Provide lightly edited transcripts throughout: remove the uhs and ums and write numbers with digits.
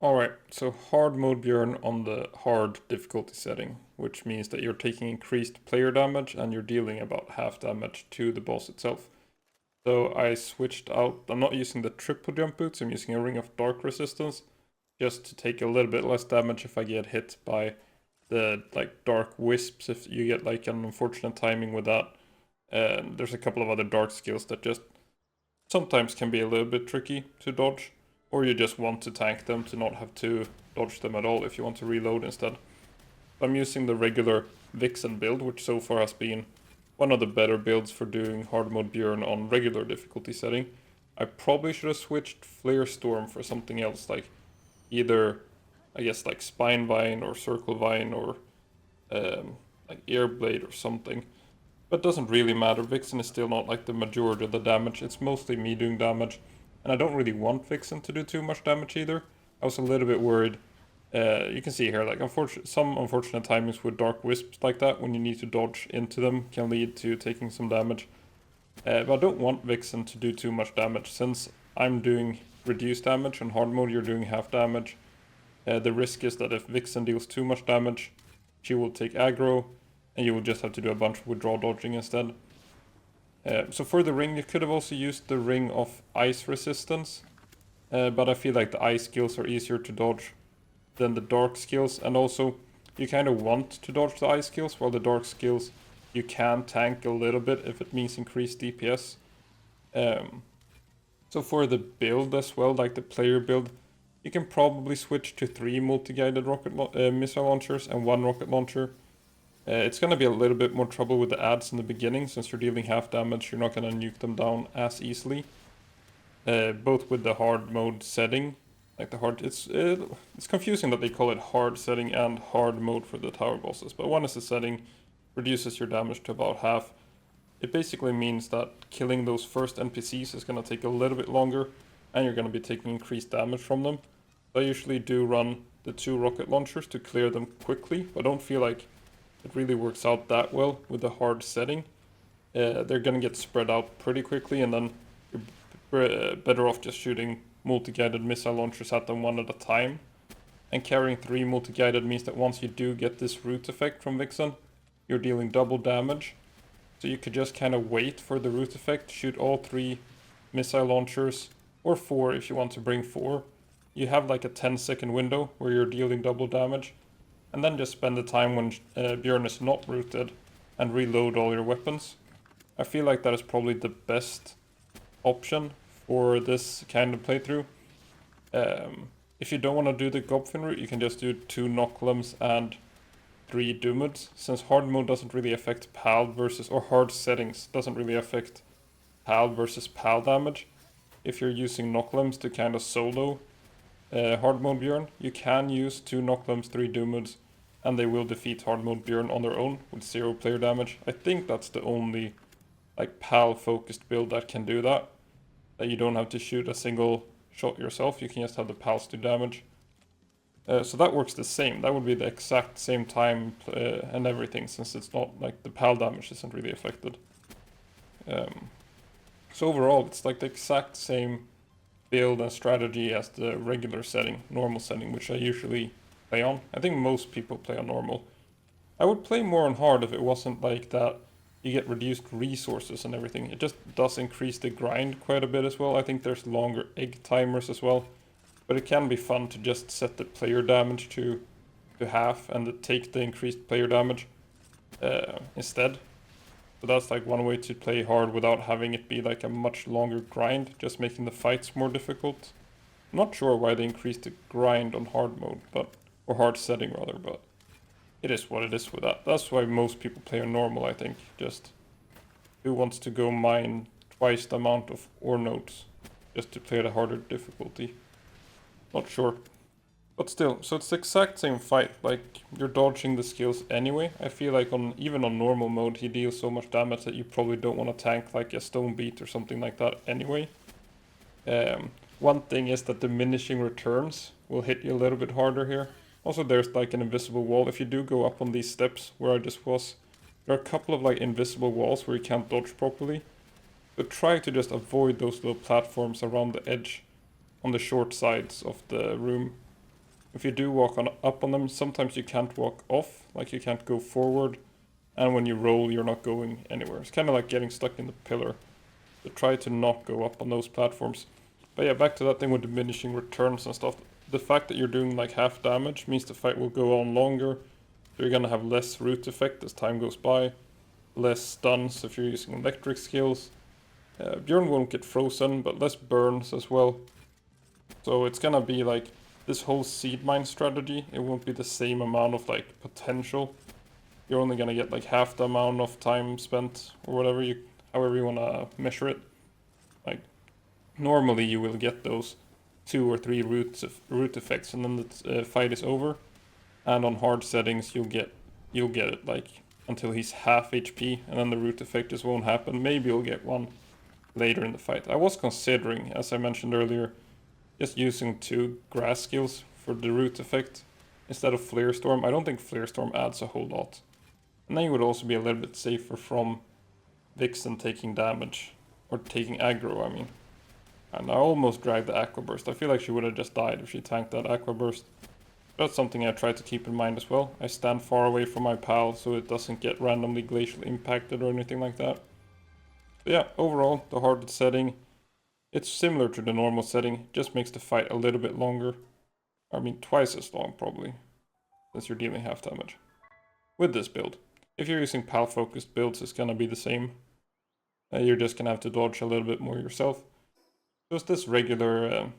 Alright, so hard mode Bjorn on the hard difficulty setting, which means that you're taking increased player damage and you're dealing about half damage to the boss itself. So I switched out, I'm not using the triple jump boots, I'm using a ring of dark resistance, just to take a little bit less damage if I get hit by the dark wisps, if you get like an unfortunate timing with that. And there's a couple of other dark skills that just sometimes can be a little bit tricky to dodge, or you just want to tank them to not have to dodge them at all if you want to reload instead. I'm using the regular Vixen build, which so far has been one of the better builds for doing hard mode Bjorn on regular difficulty setting. I probably should have switched Flare Storm for something else, like either, I guess, like Spine Vine or Circle Vine or like Air Blade or something. But it doesn't really matter. Vixen is still not like the majority of the damage. It's mostly me doing damage. And I don't really want Vixen to do too much damage either. I was a little bit worried. You can see here, like some unfortunate timings with Dark Wisps like that, when you need to dodge into them, can lead to taking some damage. But I don't want Vixen to do too much damage. Since I'm doing reduced damage on hard mode, you're doing half damage. The risk is that if Vixen deals too much damage, she will take aggro, and you will just have to do a bunch of withdraw dodging instead. So for the ring, you could have also used the ring of ice resistance, but I feel like the ice skills are easier to dodge than the dark skills, and also you kind of want to dodge the ice skills, while the dark skills you can tank a little bit if it means increased DPS. So for the build as well, like the player build, you can probably switch to 3 multi-guided missile launchers and 1 rocket launcher. It's going to be a little bit more trouble with the adds in the beginning, since you're dealing half damage, you're not going to nuke them down as easily. Both with the hard mode setting, like the hard, it's confusing that they call it hard setting and hard mode for the tower bosses, but one is the setting, reduces your damage to about half. It basically means that killing those first NPCs is going to take a little bit longer, and you're going to be taking increased damage from them. I usually do run the 2 rocket launchers to clear them quickly, but I don't feel like it really works out that well with the hard setting. They're gonna get spread out pretty quickly, and then you're better off just shooting multi-guided missile launchers at them one at a time. And carrying 3 multi-guided means that once you do get this root effect from Vixen, you're dealing double damage. So you could just kind of wait for the root effect, shoot all 3 missile launchers, or 4 if you want to bring 4. You have like a 10-second window where you're dealing double damage, and then just spend the time when Bjorn is not rooted and reload all your weapons. I feel like that is probably the best option for this kind of playthrough. If you don't want to do the Gobfin route, you can just do 2 Knocklims and 3 Doomuds, since hard mode doesn't really affect PAL versus, or hard settings doesn't really affect PAL versus PAL damage. If you're using Knocklims to kind of solo hard mode Bjorn, you can use 2 Knocklims, 3 Doomuds, and they will defeat hard mode Bjorn on their own with 0 player damage. I think that's the only like PAL focused build that can do that. That you don't have to shoot a single shot yourself, you can just have the PALs do damage. So that works the same. That would be the exact same time and everything, since it's not like the PAL damage isn't really affected. So overall, it's like the exact same build and strategy as the regular setting, normal setting, which I usually play on. I think most people play on normal. I would play more on hard if it wasn't like that you get reduced resources and everything. It just does increase the grind quite a bit as well. I think there's longer egg timers as well. But it can be fun to just set the player damage to half and take the increased player damage instead. So that's like one way to play hard without having it be like a much longer grind, just making the fights more difficult. I'm not sure why they increased the grind on hard mode, or hard setting rather, but it is what it is with that. That's why most people play on normal, I think. Just who wants to go mine twice the amount of ore nodes just to play the harder difficulty? Not sure. But still, so it's the exact same fight, like you're dodging the skills anyway. I feel like even on normal mode he deals so much damage that you probably don't want to tank like a stone beat or something like that anyway. One thing is that diminishing returns will hit you a little bit harder here. Also there's like an invisible wall. If you do go up on these steps where I just was, there are a couple of like invisible walls where you can't dodge properly. But try to just avoid those little platforms around the edge on the short sides of the room. if you do walk up on them, sometimes you can't walk off, like you can't go forward, and when you roll, you're not going anywhere. It's kind of like getting stuck in the pillar. So try to not go up on those platforms. But yeah, back to that thing with diminishing returns and stuff. The fact that you're doing like half damage means the fight will go on longer. So you're gonna have less root effect as time goes by, less stuns if you're using electric skills. Bjorn won't get frozen, but less burns as well. So it's gonna be like this whole seed mine strategy. It won't be the same amount of like potential. You're only gonna get like half the amount of time spent or whatever however you wanna measure it. Like normally you will get those 2 or 3 root effects, and then the fight is over. And on hard settings you'll get it like until he's half HP, and then the root effect just won't happen. Maybe you'll get one later in the fight. I was considering, as I mentioned earlier, just using 2 grass skills for the root effect instead of Flare Storm. I don't think Flare Storm adds a whole lot. And then you would also be a little bit safer from Vixen taking damage, or taking aggro, I mean. And I almost dragged the Aqua Burst. I feel like she would have just died if she tanked that Aqua Burst. That's something I try to keep in mind as well. I stand far away from my pal so it doesn't get randomly glacial impacted or anything like that. But yeah, overall, the hard setting, it's similar to the normal setting, just makes the fight a little bit longer. I mean, twice as long probably, since you're dealing half damage. With this build, if you're using pal focused builds, it's gonna be the same. You're just gonna have to dodge a little bit more yourself. Just this regular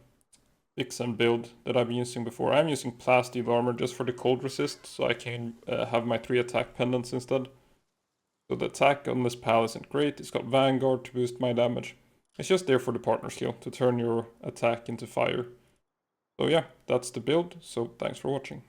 Vixen build that I've been using before. I'm using Plasteel armor just for the cold resist, so I can have my 3 attack pendants instead. So the attack on this pal isn't great. It's got Vanguard to boost my damage. It's just there for the partner skill, to turn your attack into fire. So yeah, that's the build, so thanks for watching.